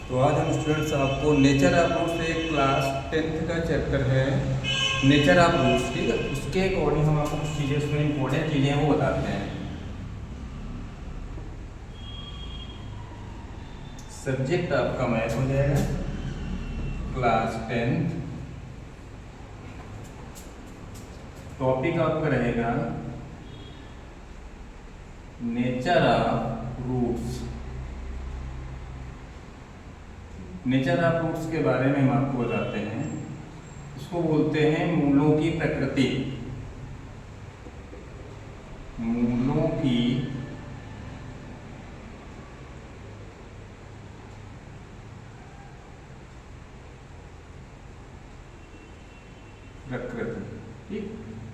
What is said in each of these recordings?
तो आज हम स्टूडेंट्स आपको नेचर ऑफ रूट्स एक क्लास 10th का चैप्टर है नेचर ऑफ रूट्स, ठीक है। उसके अकॉर्डिंग हम आपको कुछ चीज़ें, उसमें इंपॉर्टेंट चीज़ें हैं वो बताते हैं। सब्जेक्ट आपका मैथ हो जाएगा, क्लास 10th। टॉपिक आपका रहेगा nature of roots. Nature of roots के बारे में हम आपको बताते हैं। इसको बोलते हैं मूलों की प्रकृति। मूलों की प्रकृति, ठीक।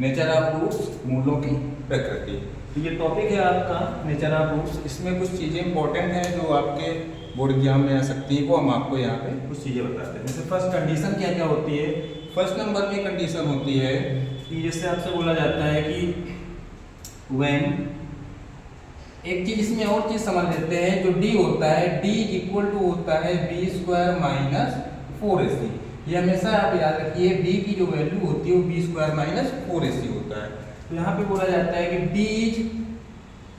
नेचर ऑफ रूट्स, मूलों की प्रकृति। तो ये टॉपिक है आपका नेचर ऑफ रूट्स। इसमें कुछ चीज़ें इंपॉर्टेंट हैं जो आपके बोर्ड एग्जाम में आ सकती है, वो हम आपको यहाँ पे कुछ चीज़ें बताते हैं। जैसे फर्स्ट कंडीशन क्या क्या होती है। फर्स्ट नंबर की कंडीशन होती है कि जैसे आपसे बोला जाता है कि व्हेन, एक चीज इसमें और चीज समझ लेते हैं, जो डी होता है डी इक्वल टू होता है बी स्क्वायर माइनस 4ac। ये हमेशा आप याद रखिए, डी की जो वैल्यू होती है वो बी स्क्वायर माइनस 4ac होता है। तो यहाँ पे बोला जाता है कि D is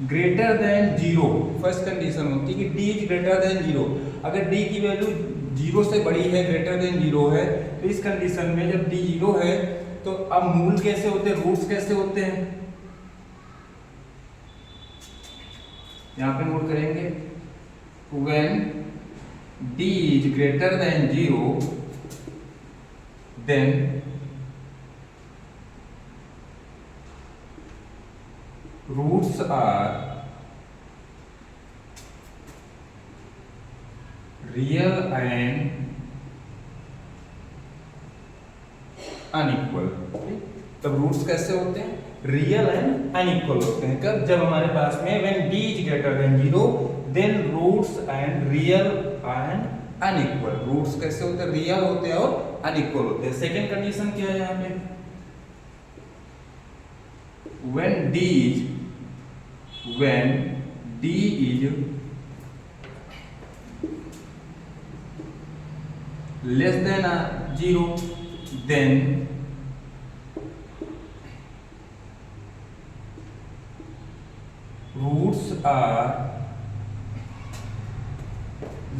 greater than zero. First condition होती है कि D is greater than zero. अगर डी की वैल्यू जीरो से बड़ी है, ग्रेटर देन जीरो है, तो इस कंडीशन में जब डी जीरो है तो अब मूल कैसे होते हैं, रूट्स कैसे होते हैं, यहां पे नोट करेंगे। When D is greater than zero then roots are real and unequal. तब रूट्स कैसे होते हैं, रियल एंड अनइक्वल होते हैं। कब, जब हमारे पास में when D is greater than zero then roots and real and unequal. Roots कैसे होते हैं, रियल होते हैं और अनइक्वल होते हैं। सेकंड कंडीशन क्या है यहाँ पे, when D is less than zero then roots are,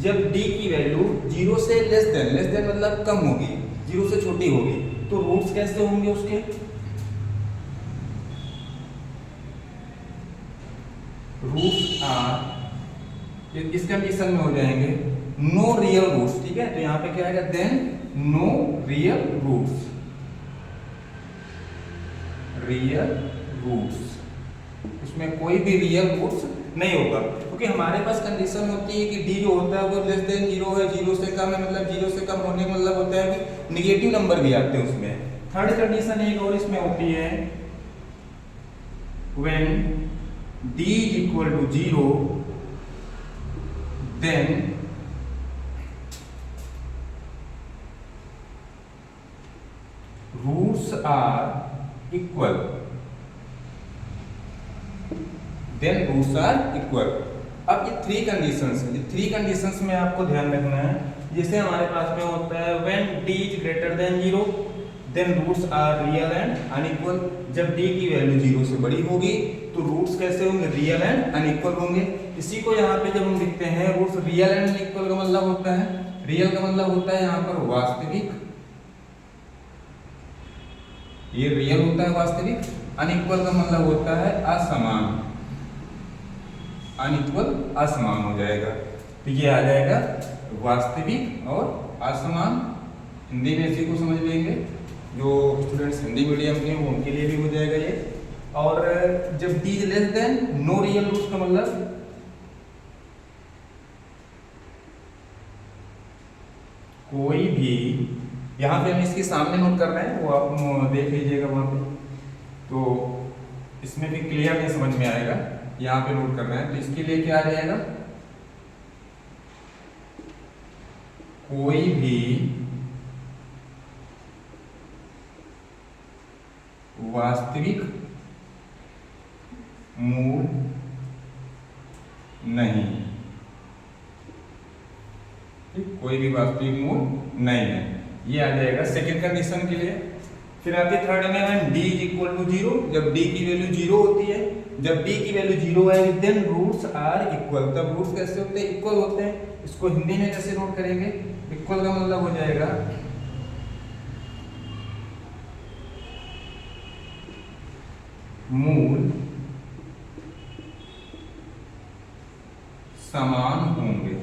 जब d की वैल्यू जीरो से लेस देन मतलब कम होगी, जीरो से छोटी होगी, तो रूट्स कैसे होंगे उसके, रूट्स आर इस कंडीशन में हो जाएंगे नो रियल रूट्स, ठीक है। तो यहां पे क्या आएगा, then no real roots, real roots, इसमें कोई भी रियल रूट्स नहीं होगा। क्योंकि हमारे पास कंडीशन होती है कि डी जो होता है वो लेस देन जीरो है, जीरो से कम है, मतलब जीरो से कम होने का मतलब होता है कि निगेटिव नंबर भी आते हैं उसमें। थर्ड कंडीशन एक और इसमें होती है, when D is equal to zero then roots are equal, then roots are equal. अब ये थ्री कंडीशंस हैं, ये थ्री कंडीशंस में आपको ध्यान रखना है। जैसे हमारे पास में होता है when D is greater than zero then roots are real and unequal. जब डी की वैल्यू जीरो से बड़ी होगी तो रूट्स कैसे होंगे, रियल एंड अनइक्वल होंगे। इसी को यहाँ पे जब हम लिखते हैं रूट्स रियल एंड अनइक्वल का मतलब होता है, रियल का मतलब होता है यहाँ पर वास्तविक, ये रियल होता है वास्तविक, अनइक्वल का मतलब होता है असमान, अनइक्वल असमान हो जाएगा। तो ये आ जाएगा वास्तविक और असमान। हिंदी में इसी को समझ लेंगे, जो स्टूडेंट्स हिंदी मीडियम के हैं वो उनके लिए भी हो जाएगा ये। और जब D is less than no real roots का मतलब कोई भी, यहाँ पे हम इसके सामने नोट कर रहे हैं, वो आप देख लीजिएगा वहां पे, तो इसमें भी क्लियर नहीं समझ में आएगा। यहाँ पे नोट कर रहे हैं तो इसके लिए क्या आ जाएगा, कोई भी वास्तविक मूल नहीं, ठीक, कोई भी वास्तविक मूल नहीं है। ये आ जाएगा सेकंड कंडीशन के लिए। फिर आती है थर्ड में, D is equal to zero, जब डी की वैल्यू जीरो होती है, जब डी की वैल्यू जीरो है देन रूट्स आर इक्वल, तब रूट्स कैसे होते हैं, इक्वल होते हैं। इसको हिंदी में कैसे नोट करेंगे, इक्वल का मतलब हो जाएगा मूल समान होंगे।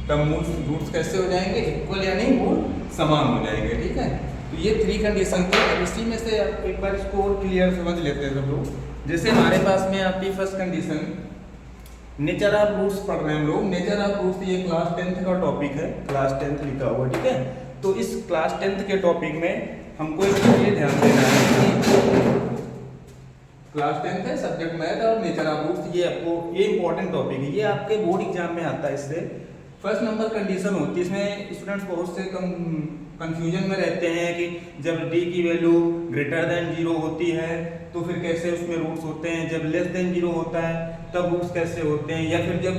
तब मूल रूट्स कैसे हो जाएंगे, इक्वल यानी मूल समान हो जाएंगे। ठीक है, तो ये थ्री कंडीशन थे। अब इसी में से आप एक बार इसको और क्लियर समझ लेते हैं सब लोग। जैसे हमारे पास में आती है first condition, nature of roots पढ़ रहे हैं हम लोग। नेचर ऑफ रूट्स ये क्लास 10th का टॉपिक है, क्लास 10th लिखा हुआ। ठीक है, तो इस क्लास 10th के टॉपिक में हमको एक चीज ध्यान देना है कि क्लास 10th है, सब्जेक्ट मैथ और नेचर ऑफ रूट्स, ये आपको ये इंपॉर्टेंट टॉपिक है, ये आपके बोर्ड एग्जाम में आता है। इससे फर्स्ट नंबर कंडीशन होती है, इसमें स्टूडेंट्स बहुत से कंफ्यूजन में रहते हैं कि जब d की वैल्यू ग्रेटर देन 0 होती है तो फिर कैसे उसमें रूट्स होते हैं, जब लेस देन 0 होता है तब रूट्स कैसे होते हैं, या फिर जब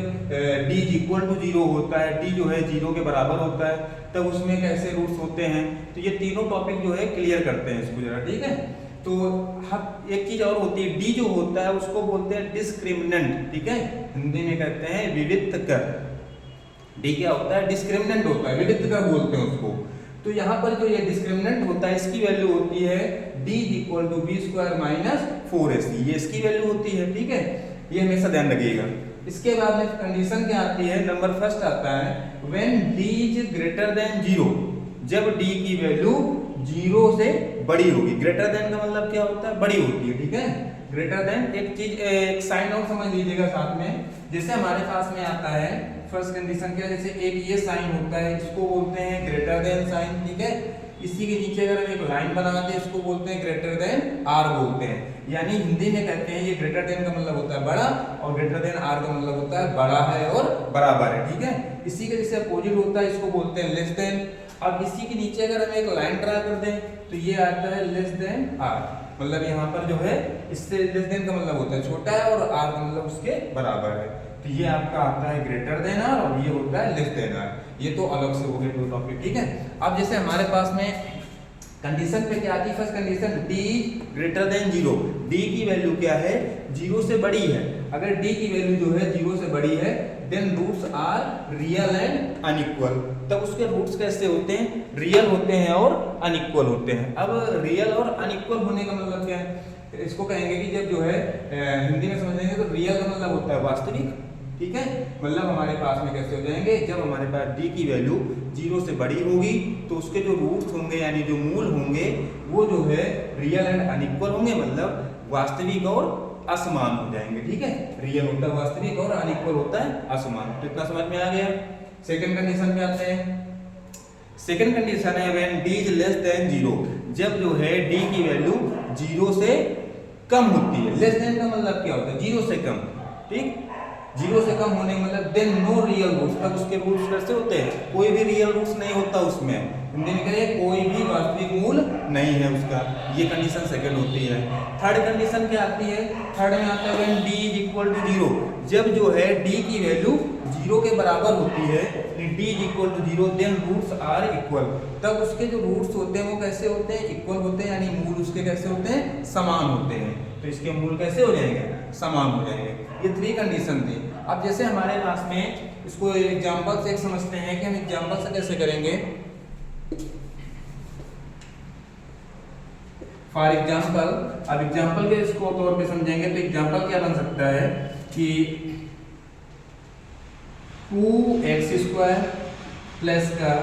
d इक्वल टू 0 होता है, d जो है 0 के बराबर होता है तब उसमें कैसे रूट्स होते हैं। तो ये तीनों टॉपिक जो है क्लियर करते हैं इसको जरा। ठीक है, तो हम एक चीज और होती है, d जो होता है उसको बोलते हैं डिस्क्रिमिनेंट। ठीक है, हिंदी में कहते हैं विविध कर। d क्या होता है, डिस्क्रिमिनेंट होता है, विविध कर बोलते हैं उसको। तो यहाँ पर जो ये डिस्क्रिमिनेंट होता है इसकी वैल्यू होती है d equal to B square minus 4ac, ये इसकी वैल्यू होती है। ठीक है, ये हमेशा ध्यान रखिएगा। इसके बाद में कंडीशन क्या आती है, नंबर फर्स्ट आता है when d is greater then 0, जब d की वैल्यू 0 से बड़ी होगी। ग्रेटर देन का मतलब क्या होता है, बड़ी होती है। ठीक है, ग्रेटर देन एक चीज, एक साइन और समझ लीजिएगा साथ में। जैसे हमारे पास में आता है फर्स्ट कंडीशन क्या, जैसे एक ये साइन होता है, इसको बोलते हैं ग्रेटर देन साइन। ठीक है, इसी के नीचे अगर हम एक लाइन बनाते हैं इसको बोलते हैं ग्रेटर देन आर बोलते हैं। यानी हिंदी में कहते हैं ये ग्रेटर देन का मतलब होता है बड़ा और ग्रेटर देन आर का मतलब होता है बड़ा है और बराबर है। ठीक है, इसी के जैसे अपोजिट होता है इसको बोलते हैं लेस देन। अब इसी के नीचे अगर हम एक लाइन ड्रा कर दें तो ये आता है लेस देन आर, मतलब यहाँ पर जो है इससे लेस देन का मतलब होता है छोटा है और आर का मतलब उसके बराबर है। तो ये आपका आता है ग्रेटर देन आर और ये होता है लेस देन आर। ये तो अलग से हो गए दो टॉपिक। ठीक है, अब जैसे हमारे पास में कंडीशन पे क्या आती है, first condition d greater than 0, d की वैल्यू क्या है, 0 से बड़ी है। अगर d की वैल्यू जो है 0 से बड़ी है then roots are real and unequal. तब उसके रूट्स कैसे होते हैं, रियल होते हैं और अनइक्वल होते हैं। अब रियल और अनइक्वल होने का मतलब क्या है, इसको कहेंगे कि जब जो है हिंदी में समझेंगे तो रियल का मतलब होता है वास्तविक। ठीक है, मतलब हमारे पास में कैसे हो जाएंगे, जब हमारे पास d की वैल्यू 0 से बड़ी होगी तो उसके जो रूट्स होंगे यानी जो मूल होंगे वो जो है रियल एंड अनइक्वल होंगे, मतलब वास्तविक और असमान हो जाएंगे। ठीक है, रियल होता है वास्तविक और अनइक्वल होता है असमान। तो इतना समझ में आ गया। सेकंड कंडीशन में आते हैं। सेकंड कंडीशन है when d is less then 0, जब जो है d की वैल्यू 0 से कम होती है। लेस देन का मतलब क्या होता है, 0 से कम। ठीक, 0 से कम होने मतलब देन नो रियल रूट्स, तब उसके रूट्स कैसे होते हैं, कोई भी रियल रूट्स नहीं होता उसमें। हिंदी में कहिए कोई भी वास्तविक मूल नहीं है उसका। ये कंडीशन सेकंड होती है। थर्ड कंडीशन क्या आती है, थर्ड में आता है when d is equal to 0, जब जो है d की वैल्यू 0 के बराबर होती है, d is equal to 0 then roots are equal, तब उसके जो रूट्स होते हैं वो कैसे होते हैं, इक्वल होते हैं, यानी मूल उसके कैसे होते हैं, समान होते हैं। तो इसके मूल कैसे हो जाएंगे, समान हो जाएंगे। ये थ्री कंडीशन थी। अब जैसे हमारे पास में इसको एग्जांपल से एक समझते हैं कि हम एग्जांपल से कैसे करेंगे। फॉर एग्जांपल, अब एग्जांपल के इसको तौर पे समझेंगे तो एग्जांपल क्या बन सकता है कि 2x² प्लस का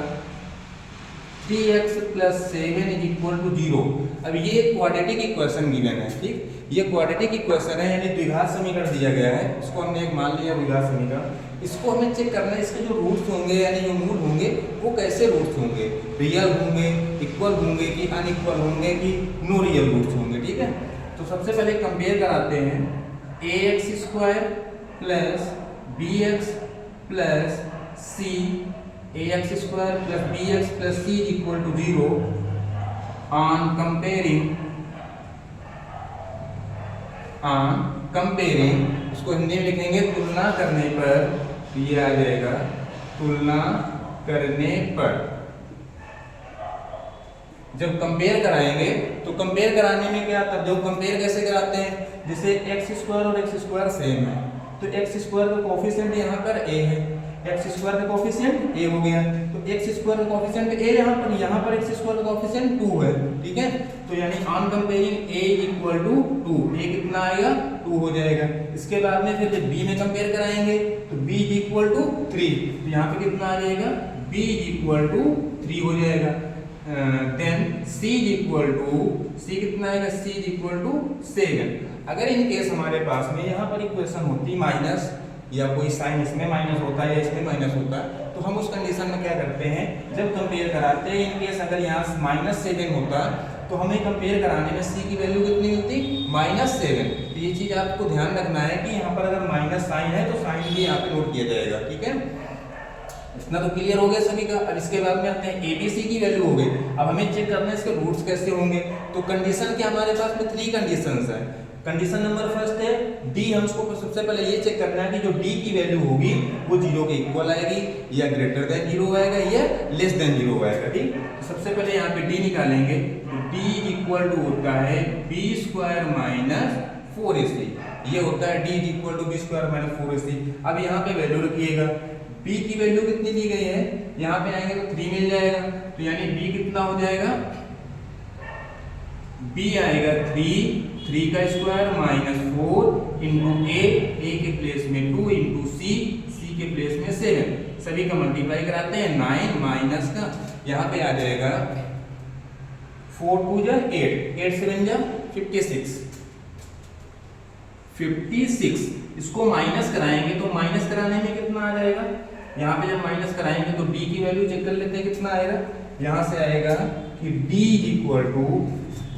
3x plus 7 is equal to 0। अब ये क्वाड्रेटिक इक्वेशन गिवन है। ठीक, ये क्वाड्रेटिक इक्वेशन है यानी द्विघात समीकरण दिया गया है, इसको हमने एक मान लिया द्विघात समीकरण। इसको हमें चेक करना है इसके जो रूट्स होंगे यानी जो मूल होंगे वो कैसे रूट्स होंगे, रियल होंगे, इक्वल होंगे कि अनइक्वल होंगे कि नो रियल रूट्स होंगे। ठीक है, तो सबसे पहले कंपेयर कराते हैं ax² plus bx plus c, ax² plus bx plus c equal to 0 on comparing, उसको हिंदी में लिखेंगे तुलना करने पर तो ये आ जाएगा तुलना करने पर। जब कंपेयर कराएंगे तो कंपेयर कराने में क्या आता है, जब कंपेयर कैसे कराते हैं, जैसे एक्स स्क्वायर और एक्स स्क्वायर सेम है तो एक्स स्क्वायर का कोफिशिएंट यहाँ पर ए है, एक्स स्क्वायर का कोफिशिएंट ए हो गया, तो एक्स स्क्वायर का कोफिशिएंट ए यहाँ पर एक्स स्क्वायर का कोफिशिएंट 2 है, ठीक है। तो यानी on comparing A equal to 2, A कितना आएगा 2 हो जाएगा। इसके बाद में फिर जब बी में कंपेयर कराएंगे तो बी इक्वल टू 3, तो यहाँ पे कितना आ जाएगा बी इक्वल टू 3 हो जाएगा। देन c इक्वल टू, सी कितना आएगा c इक्वल टू 7। अगर इन केस हमारे पास में यहाँ पर इक्वेशन होती माइनस या कोई साइन इसमें माइनस होता है या इसमें माइनस होता है, तो हम उस कंडीशन में क्या करते हैं, जब कंपेयर कराते हैं इन केस अगर यहाँ -7 होता तो हमें कंपेयर कराने में c की वैल्यू कितनी मिलती -7। तो ये चीज आपको ध्यान रखना है कि यहाँ पर अगर माइनस साइन है तो साइन भी यहाँ पे नोट किया जाएगा, ठीक है। इतना तो क्लियर हो गया सभी का। अब इसके बाद में आते हैं एबीसी की वैल्यू हो गई। अब हमें चेक करना है इसके रूट्स कैसे होंगे। तो कंडीशन के हमारे पास में 3 कंडीशंस है। कंडीशन नंबर फर्स्ट है डी, हमको सबसे पहले ये चेक करना है कि जो डी की वैल्यू होगी वो 0 के इक्वल आएगी या ग्रेटर देन 0 आएगा या लेस देन 0 आएगा, ठीक। तो सबसे पहले यहाँ पे डी निकालेंगे, तो डी इक्वल टू होता है b² माइनस 4ac, ये होता है D equal to b² minus 4ac। अब यहाँ पे वैल्यू रखिएगा, b की वैल्यू कितनी दी गई है, यहाँ पे आएंगे तो 3 मिल जाएगा, तो यानी b कितना हो जाएगा, b आएगा 3 का स्क्वायर माइनस 4 इंटू ए के प्लेस में 2 इंटू सी के प्लेस में 7, सभी का मल्टीप्लाई कराते हैं 9 माइनस का यहाँ पे आ जाएगा 4 2 जा 8 7 जा 56, इसको माइनस कराएंगे तो माइनस कराने में कितना आ जाएगा, यहाँ पे जब माइनस कराएंगे तो d की वैल्यू चेक कर लेते हैं कितना आएगा। यहाँ से आएगा कि d इक्वल टू,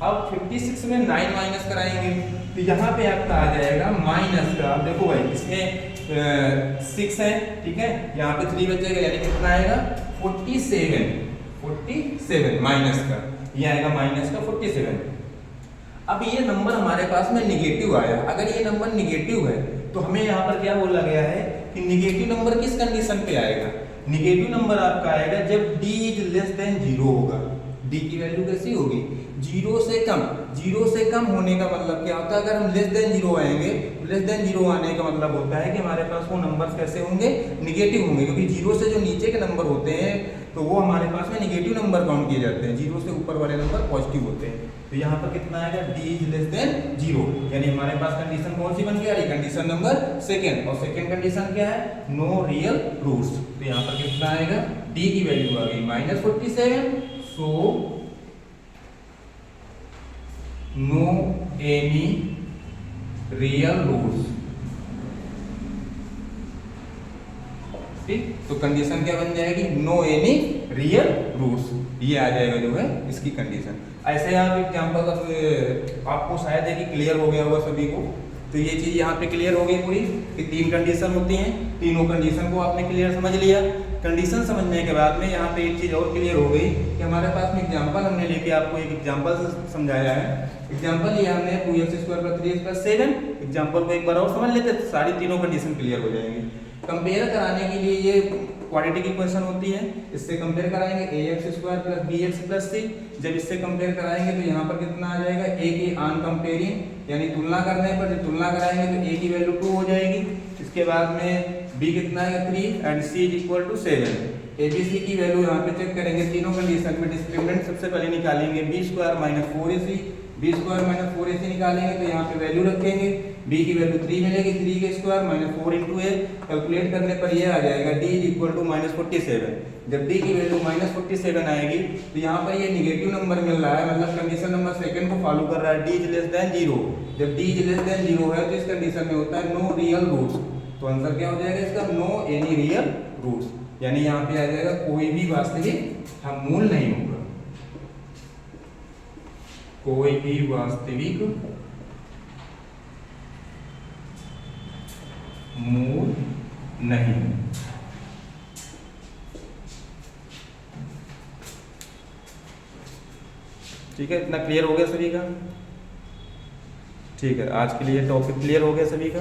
अब 56 में 9 माइनस कराएंगे तो यहाँ पे आपका आ जाएगा माइनस का, अब देखो भाई इसमें 6 है, ठीक है, यहाँ पे 3 बचेगा यानी कितना आएगा 47 माइनस का, ये आएगा माइनस का 47। अब ये नंबर हमारे पास में निगेटिव आया। अगर ये नंबर निगेटिव है तो हमें यहाँ पर क्या बोला गया है कि निगेटिव नंबर किस कंडीशन पे आएगा, निगेटिव नंबर आपका आएगा जब d इज लेस देन 0 होगा। d की वैल्यू कैसी होगी, 0 से कम। 0 से कम होने का मतलब क्या होता है, अगर हम लेस देन 0 आएंगे, लेस देन 0 आने का मतलब होता है कि हमारे पास वो नंबर्स कैसे होंगे, निगेटिव होंगे, क्योंकि 0 से जो नीचे के नंबर होते हैं तो वो हमारे पास में निगेटिव नंबर काउंट किए जाते हैं, 0 से ऊपर वाले नंबर पॉजिटिव होते हैं। तो यहाँ पर कितना आएगा, d इज लेस देन 0, यानी हमारे पास कंडीशन कौन सी बन के आ रही है, कंडीशन नंबर सेकंड। और सेकंड कंडीशन क्या है, नो रियल रूट्स। तो यहाँ पर कितना आएगा, d की वैल्यू आ गई -47, so no any real roots, ठीक। तो कंडीशन क्या बन जाएगी, नो एनी रियल रूट्स, ये आ जाएगा जो है इसकी कंडीशन। ऐसे आप एग्जांपल आपको शायद है कि क्लियर हो गया होगा सभी को। तो ये चीज यहाँ पे क्लियर हो गई पूरी कि 3 कंडीशन होती हैं, तीनों कंडीशन को आपने क्लियर समझ लिया। कंडीशन समझने के बाद में यहाँ पे एक चीज और क्लियर हो गई कि हमारे पास में एग्जांपल हमने लेके आपको एक एग्जांपल से समझाया है। एग्जांपल लिया हमने 2x² + 3x + 7। एग्जांपल को एक बार और समझ लेते, सारी तीनों कंडीशन क्लियर हो जाएंगी। कंपेयर कराने के लिए ये क्वाड्रेटिक इक्वेशन होती है, इससे कंपेयर कराएंगे ax² + bx + c। जब इससे कंपेयर कराएंगे तो यहाँ पर कितना आ जाएगा, a की ऑन कंपेयरिंग यानी तुलना करने पर जब तुलना कराएंगे तो a की वैल्यू 2 हो जाएगी। इसके बाद में b कितना आएगा 3 एंड c = 7। abc की वैल्यू यहाँ पे चेक करेंगे, तीनों कंडीशन में डिस्क्रिमिनेंट सबसे पहले निकालेंगे b² - 4ac, b² - 4ac निकालेंगे तो यहाँ पे वैल्यू रखेंगे, b की वैल्यू 3 मिलेगी, 3 के स्क्वायर -4 × a, कैलकुलेट करने पर ये आ जाएगा d = -47। जब d की वैल्यू -47 आएगी तो यहाँ पर ये निगेटिव नंबर मिल रहा है, मतलब कंडीशन नंबर सेकंड को फॉलो कर रहा है, d इज लेस देन 0। जब d इज लेस देन 0 है तो इस कंडीशन में होता है नो रियल रूट्स। तो आंसर क्या हो जाएगा इसका, नो एनी रियल रूट्स, यानी यहाँ पे आ जाएगा कोई भी वास्तविक मूल नहीं होगा, कोई भी वास्तविक मूल नहीं। ठीक है, इतना क्लियर हो गया सभी का। ठीक है, आज के लिए टॉपिक क्लियर हो गया सभी का।